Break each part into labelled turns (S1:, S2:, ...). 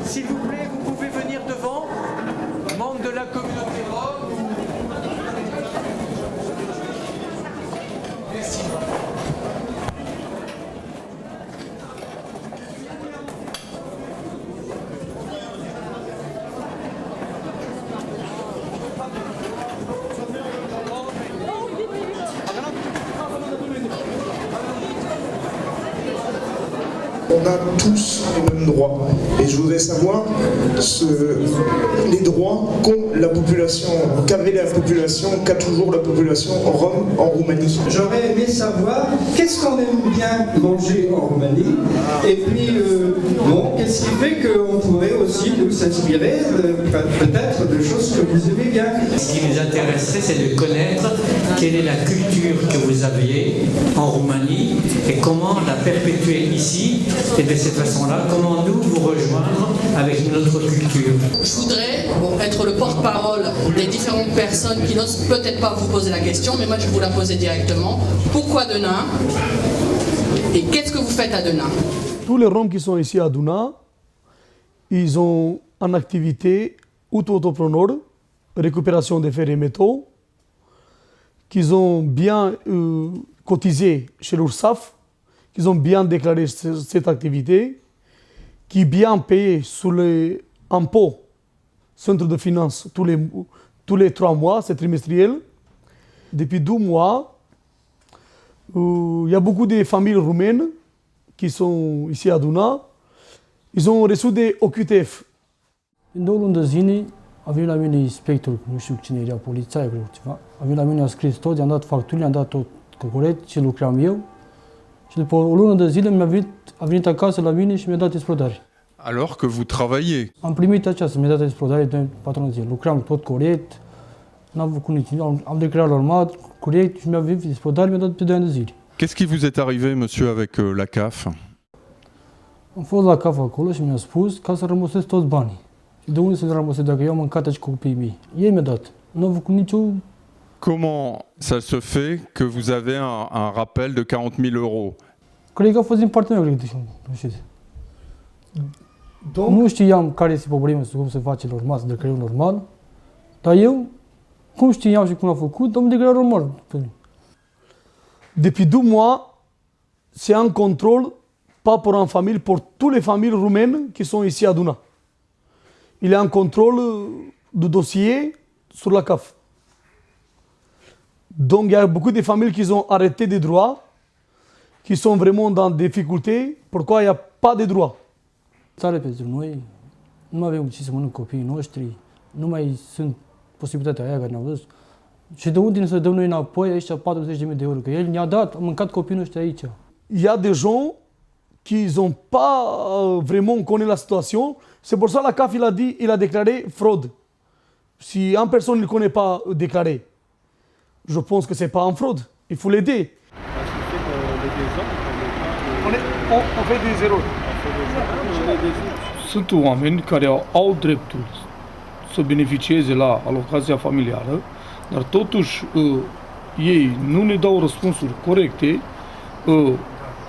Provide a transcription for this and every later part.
S1: S'il vous plaît, vous pouvez venir devant, membres de la communauté rome. Merci.
S2: On a tous les mêmes droits. Et je voudrais savoir les droits qu'ont la population, qu'avait la population, qu'a toujours la population rome en Roumanie.
S3: J'aurais aimé savoir qu'est-ce qu'on aime bien manger en Roumanie, et puis bon, qu'est-ce qui fait qu'on pourrait aussi nous s'inspirer peut-être de choses que vous aimez bien.
S4: Ce qui nous intéresserait, c'est de connaître quelle est la culture que vous aviez en Roumanie et comment la perpétuer ici. Et de cette façon-là, comment nous vous rejoindre avec notre culture.
S5: Je voudrais être le porte-parole des différentes personnes qui n'osent peut-être pas vous poser la question, mais moi je vais vous la poser directement. Pourquoi Denain? Et qu'est-ce que vous faites à Denain?
S6: Tous les Roms qui sont ici à Denain, ils ont en activité auto-entrepreneur, récupération des fer et métaux, qu'ils ont bien cotisé chez l'URSSAF, qu'ils ont bien déclaré cette activité, qui bien payé sur les impôts, centre de finances, tous les 3 mois, c'est trimestriel. Depuis 2 mois, il y a beaucoup de familles roumaines qui sont ici à Denain. Ils ont reçu des OQTF.
S7: În 2 luni de zile a venit la mine inspectorul, nu știu cine era, polițaiul sau ceva. A venit la mine, a scris tot, i-am dat facturile, i-am dat tot corect, ce lucram eu. Și după o lună de zile a venit acasă la mine și mi-a dat explodare.
S8: Alors que vous travaillez.
S7: Am primit aceasta, mi-a dat explodare de patronul zile. Lucram tot corect, n-am făcut niciun, am declarat normal, corect și mi-a venit explodare, mi-a dat pe 2 ani de zile.
S8: Qu'est-ce qui vous est arrivé, monsieur, avec la CAF?
S7: Am fost la CAF acolo și mi-a spus ca să rămosesc toți banii. Și de unde să rămosesc dacă eu am mâncat aici cu copiii mei? Ei mi-a dat. Nu am făcut nicio...
S8: Comment ça se fait que vous avez un rappel de 40 000 euros?
S7: Cred că a fost din partea mea, cred că nu știu. Nu știam care este problema, cum se face normal, să declarăm normal, dar eu, cum știam și cum am făcut, am declarat normal.
S6: Depuis 2 mois, c'est un contrôle, pas pour une famille, pour toutes les familles roumaines qui sont ici à Denain. Il y a un contrôle du dossier sur la CAF. Donc il y a beaucoup de familles qui ont arrêté des droits, qui sont vraiment dans des difficultés. Pourquoi il n'y a pas de droits?
S7: Țară pentru noi, nu mai avem ce să mănânc copiii noștri, nu mai sunt posibilitatea aia care ne-au dus. Și de unde să dăm noi înapoi aici 40.000 de euro? Că el ne-a dat, a mâncat copiii noștri aici.
S6: Il y a des gens qui n'ont pas vraiment connu la situation. C'est pour ça que la CAF il a déclaré fraude. Si une personne ne connaît pas déclaré, je pense que ce n'est pas une fraude. Il faut l'aider. On fait des erreurs.
S9: Sunt oameni care au dreptul să beneficieze la alocația familială, dar totuși ei nu ne dau răspunsuri corecte.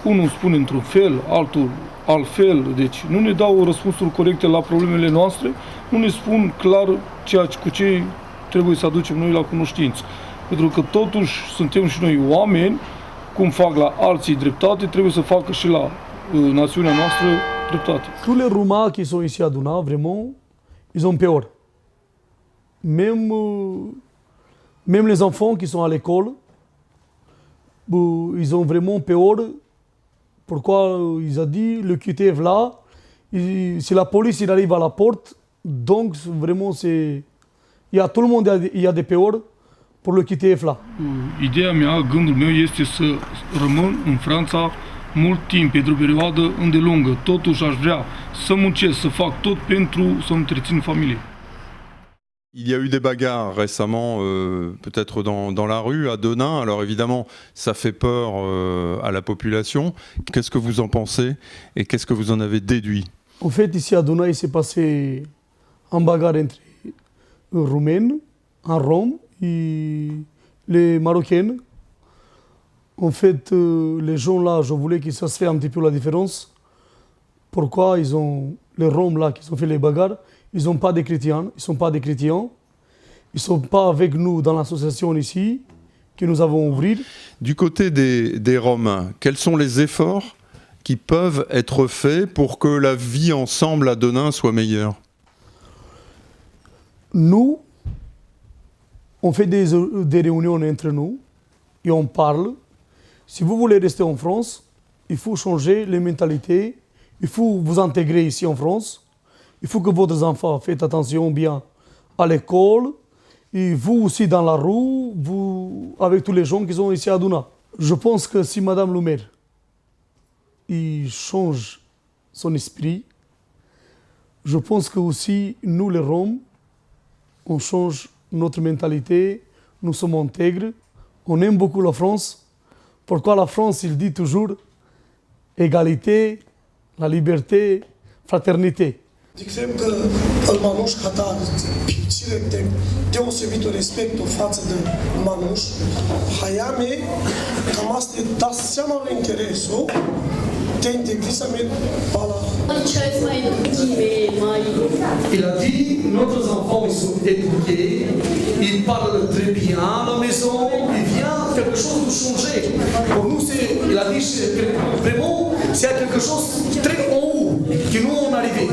S9: Unul spune într-un fel, altul altfel, deci nu ne dau răspunsuri corecte la problemele noastre, nu ne spun clar cu ce trebuie să aducem noi la cunoștință. Pentru că totuși suntem și noi oameni, cum fac la alții dreptate, trebuie să facă și la națiunea noastră dreptate.
S6: Tous les Roumains qui sont ici à Denain, vraiment, ils ont peur. Même les enfants qui sont à l'école, ils ont vraiment peur. Pourquoi ils ont dit le QTF là, si la police il arrive à la porte, donc vraiment c'est, il y a tout le monde il y a des peurs pour le QTF là.
S9: Ideea mea, gândul meu este să rămân în Franța mult timp, pentru o perioadă îndelungă. Totuși aș vrea să muncesc, să fac tot pentru să întrețin familie.
S8: Il y a eu des bagarres récemment, peut-être dans la rue, à Denain. Alors évidemment, ça fait peur à la population. Qu'est-ce que vous en pensez et qu'est-ce que vous en avez déduit?
S6: En fait, ici à Denain, il s'est passé un bagarre entre Roumains, un Rome et les Marocains. En fait, les gens là, je voulais que ça se fasse un petit peu la différence. pourquoi ils ont les Roms là qui ont fait les bagarres, ils n'ont pas des chrétiens, ils sont pas des chrétiens, ils sont pas avec nous dans l'association ici que nous avons ouvert.
S8: Du côté des Roms, quels sont les efforts qui peuvent être faits pour que la vie ensemble à Denain soit meilleure?
S6: Nous, on fait des réunions entre nous et on parle. Si vous voulez rester en France, il faut changer les mentalités, il faut vous intégrer ici en France, il faut que votre enfant fasse attention bien à l'école, et vous aussi dans la rue, vous, avec tous les gens qui sont ici à Douna. Je pense que si Madame le maire il change son esprit, je pense que aussi nous les Roms, on change notre mentalité, nous sommes intègres, on aime beaucoup la France. Pourquoi la France, il dit toujours égalité, la liberté, fraternité.
S10: Cred că în Manuș Hatar ține deosebitul respect față de Manuș. Hayame, cam asta e da seama lui interesul, te integrezi par la...
S6: Il a dit, nos enfants ils sont éduqués, ils parlent très bien à la maison, il vient quelque chose de changer. Pour nous, il a dit vraiment, c'est quelque chose de très haut que nous on arrivé.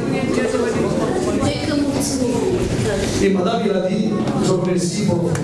S6: Et madame, il a dit, je vous remercie pour votre